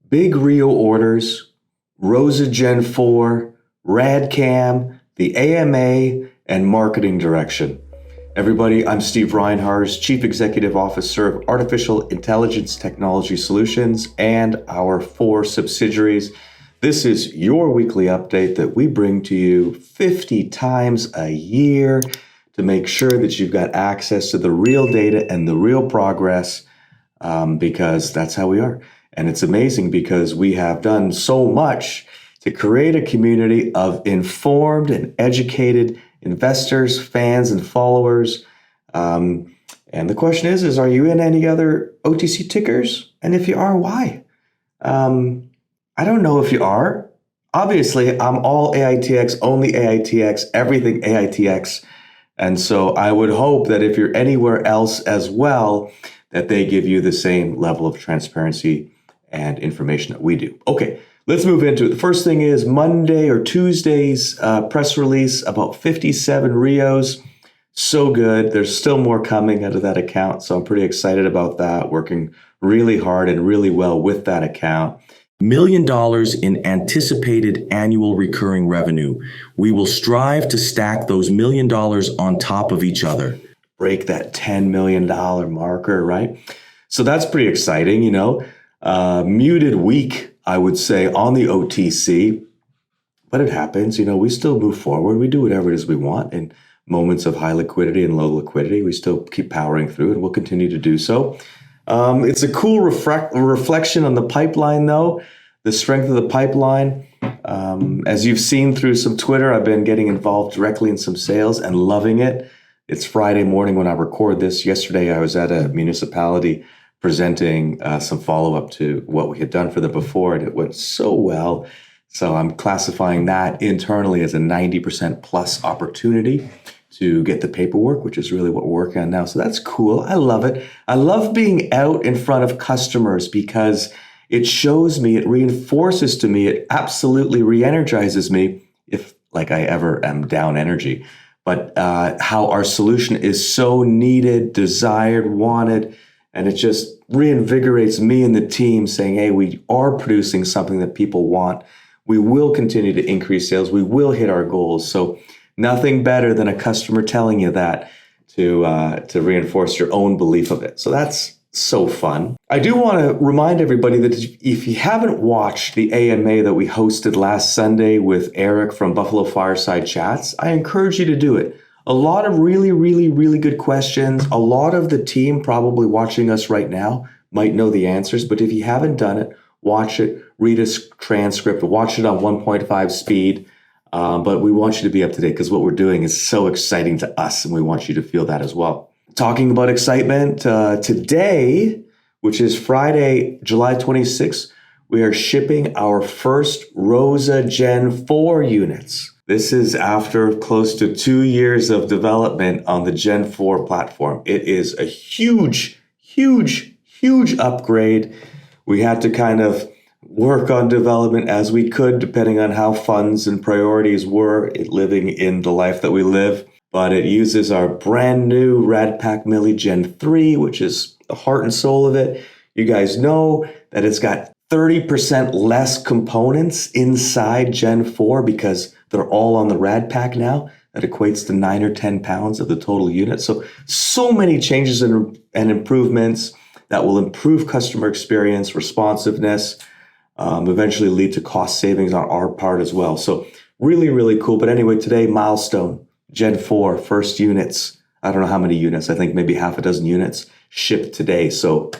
big Rio orders, ROSA Gen 4, RadCam, the AMA, and marketing direction. Everybody, I'm Steve Reinharz, Chief Executive Officer of Artificial Intelligence Technology Solutions and our 4 subsidiaries. This is your weekly update that we bring to you 50 times a year to make sure that you've got access to the real data and the real progress, because that's how we are. And it's amazing because we have done so much to create a community of informed and educated investors, fans, and followers. And the question is, are you in any other OTC tickers? And if you are, why? I don't know if you are. Obviously, I'm all AITX, only AITX, everything AITX. And so I would hope that if you're anywhere else as well, that they give you the same level of transparency and information that we do. Okay, let's move into it. The first thing is Monday or Tuesday's press release about 57 Rios. So good. There's still more coming out of that account. So I'm pretty excited about that, working really hard and really well with that account. $1 million in anticipated annual recurring revenue. We will strive to stack those $1 million on top of each other. Break that $10 million marker, right? So that's pretty exciting, muted week, I would say, on the OTC, but it happens, we still move forward. We do whatever it is we want in moments of high liquidity and low liquidity. We still keep powering through and we'll continue to do so. It's a cool reflection on the pipeline, though, the strength of the pipeline. As you've seen through some Twitter, I've been getting involved directly in some sales and loving it. It's Friday morning when I record this. Yesterday, I was at a municipality presenting some follow-up to what we had done for them before, and it went so well. So I'm classifying that internally as a 90% plus opportunity to get the paperwork, which is really what we're working on now. So that's cool. I love it. I love being out in front of customers because it shows me, it reinforces to me, it absolutely re-energizes me if like I ever am down energy. But how our solution is so needed, desired, wanted, and it just reinvigorates me and the team saying, hey, we are producing something that people want. We will continue to increase sales. We will hit our goals. So nothing better than a customer telling you that to reinforce your own belief of it. So that's so fun. I do want to remind everybody that if you haven't watched the AMA that we hosted last Sunday with Eric from Buffalo Fireside Chats, I encourage you to do it. A lot of really, really, really good questions. A lot of the team probably watching us right now might know the answers, but if you haven't done it, watch it, read a transcript, watch it on 1.5 speed. But we want you to be up to date because what we're doing is so exciting to us and we want you to feel that as well. Talking about excitement, today, which is Friday, July 26th, we are shipping our first ROSA Gen 4 units. This is after close to 2 years of development on the Gen 4 platform. It is a huge, huge, huge upgrade. We had to kind of work on development as we could, depending on how funds and priorities were living in the life that we live. But it uses our brand new RadPack Milli Gen 3, which is the heart and soul of it. You guys know that it's got 30% less components inside Gen 4 because they're all on the RadPack now. That equates to 9 or 10 pounds of the total unit. So many changes and improvements that will improve customer experience, responsiveness, eventually lead to cost savings on our part as well. So really, really cool. But anyway, today, milestone, Gen 4, first units. I don't know how many units. I think maybe half a dozen units shipped today. So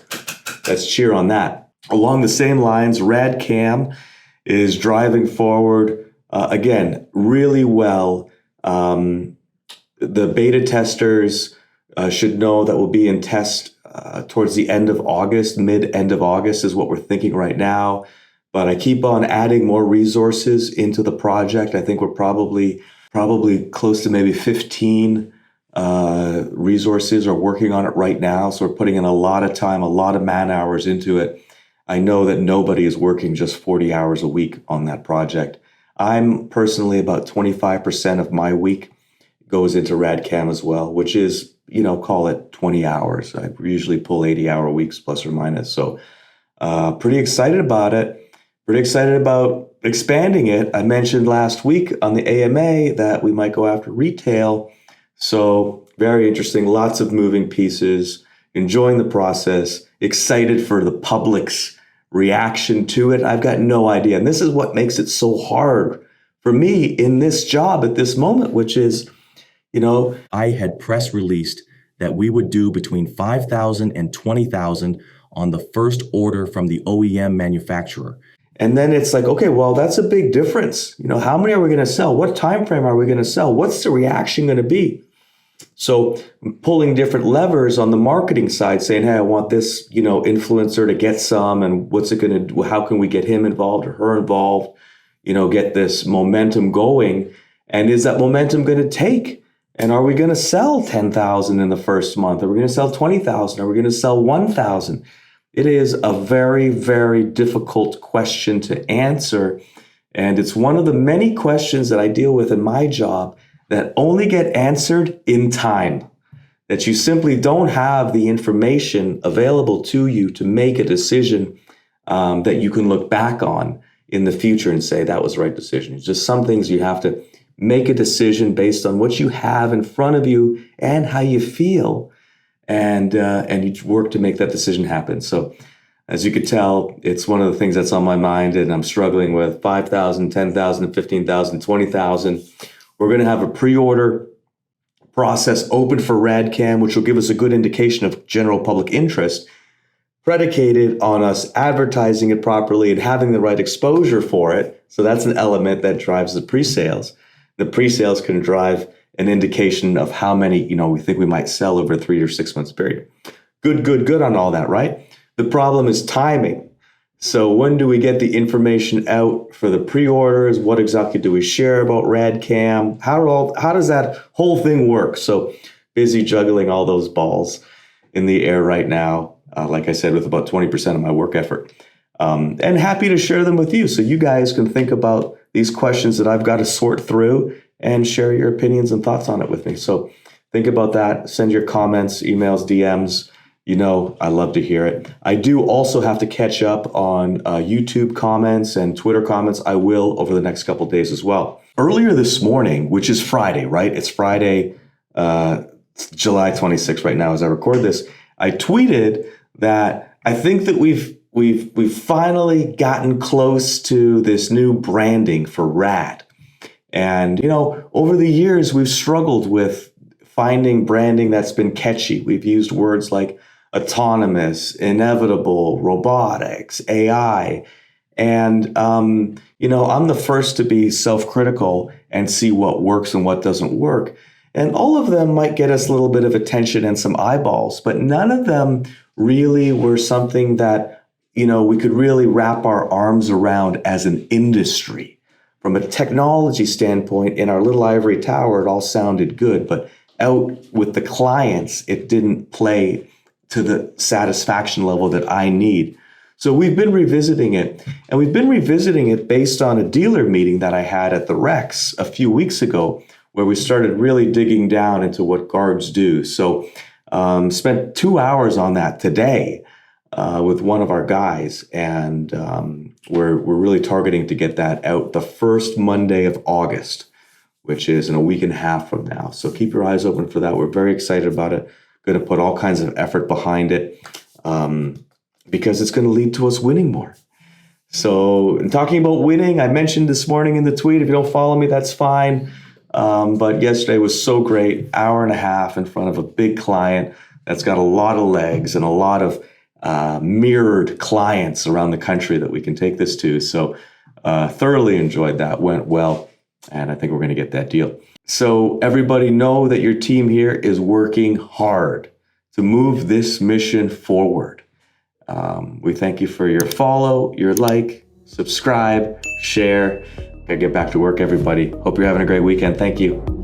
let's cheer on that. Along the same lines, RadCam is driving forward, again, really well. The beta testers should know that we'll be in test towards the end of August, mid-end of August is what we're thinking right now. But I keep on adding more resources into the project. I think we're probably close to maybe 15 resources are working on it right now. So we're putting in a lot of time, a lot of man hours into it. I know that nobody is working just 40 hours a week on that project. I'm personally about 25% of my week goes into RadCam as well, which is, call it 20 hours. I usually pull 80-hour weeks plus or minus. So Pretty excited about it. Pretty excited about expanding it. I mentioned last week on the AMA that we might go after retail. So very interesting. Lots of moving pieces. Enjoying the process. Excited for the public's reaction to it. I've got no idea. And this is what makes it so hard for me in this job at this moment, which is, I had press released that we would do between 5,000 and 20,000 on the first order from the OEM manufacturer. And then it's like, okay, well, that's a big difference. How many are we going to sell? What time frame are we going to sell? What's the reaction going to be? So pulling different levers on the marketing side, saying, hey, I want this, influencer to get some, and what's it going to do? How can we get him involved or her involved? Get this momentum going. And is that momentum going to take? And are we going to sell 10,000 in the first month? Are we going to sell 20,000? Are we going to sell 1,000? It is a very, very difficult question to answer. And it's one of the many questions that I deal with in my job that only get answered in time, that you simply don't have the information available to you to make a decision that you can look back on in the future and say that was the right decision. It's just some things you have to make a decision based on what you have in front of you and how you feel, and you work to make that decision happen. So as you could tell, it's one of the things that's on my mind, and I'm struggling with 5,000, 10,000, 15,000, 20,000. We're going to have a pre-order process open for RADCAM, which will give us a good indication of general public interest, predicated on us advertising it properly and having the right exposure for it. So that's an element that drives the pre-sales. The pre-sales can drive an indication of how many, we think we might sell over a 3 or 6 months period. Good on all that, right? The problem is timing. So when do we get the information out for the pre-orders? What exactly do we share about RADCAM? How does that whole thing work? So busy juggling all those balls in the air right now. Like I said, with about 20% of my work effort. And happy to share them with you so you guys can think about these questions that I've got to sort through and share your opinions and thoughts on it with me. So think about that. Send your comments, emails, DMs. I love to hear it. I do also have to catch up on YouTube comments and Twitter comments. I will over the next couple of days as well. Earlier this morning, which is Friday, right? It's Friday, July 26th right now as I record this. I tweeted that I think that we've finally gotten close to this new branding for RAD. And, over the years, we've struggled with finding branding that's been catchy. We've used words like autonomous, inevitable, robotics, AI. And, I'm the first to be self-critical and see what works and what doesn't work. And all of them might get us a little bit of attention and some eyeballs, but none of them really were something that, we could really wrap our arms around as an industry. From a technology standpoint, in our little ivory tower, it all sounded good, but out with the clients, it didn't play to the satisfaction level that I need. So we've been revisiting it, and we've been revisiting it based on a dealer meeting that I had at the Rex a few weeks ago, where we started really digging down into what guards do. So spent 2 hours on that today with one of our guys, and we're really targeting to get that out the first Monday of August, which is in a week and a half from now. So keep your eyes open for that. We're very excited about it. Going to put all kinds of effort behind it because it's going to lead to us winning more. So in talking about winning, I mentioned this morning in the tweet, if you don't follow me, that's fine. But yesterday was so great, hour and a half in front of a big client that's got a lot of legs and a lot of mirrored clients around the country that we can take this to. So thoroughly enjoyed that, went well, and I think we're going to get that deal. So everybody know that your team here is working hard to move this mission forward. We thank you for your follow, your like, subscribe, share. Gotta get back to work, everybody. Hope you're having a great weekend. Thank you.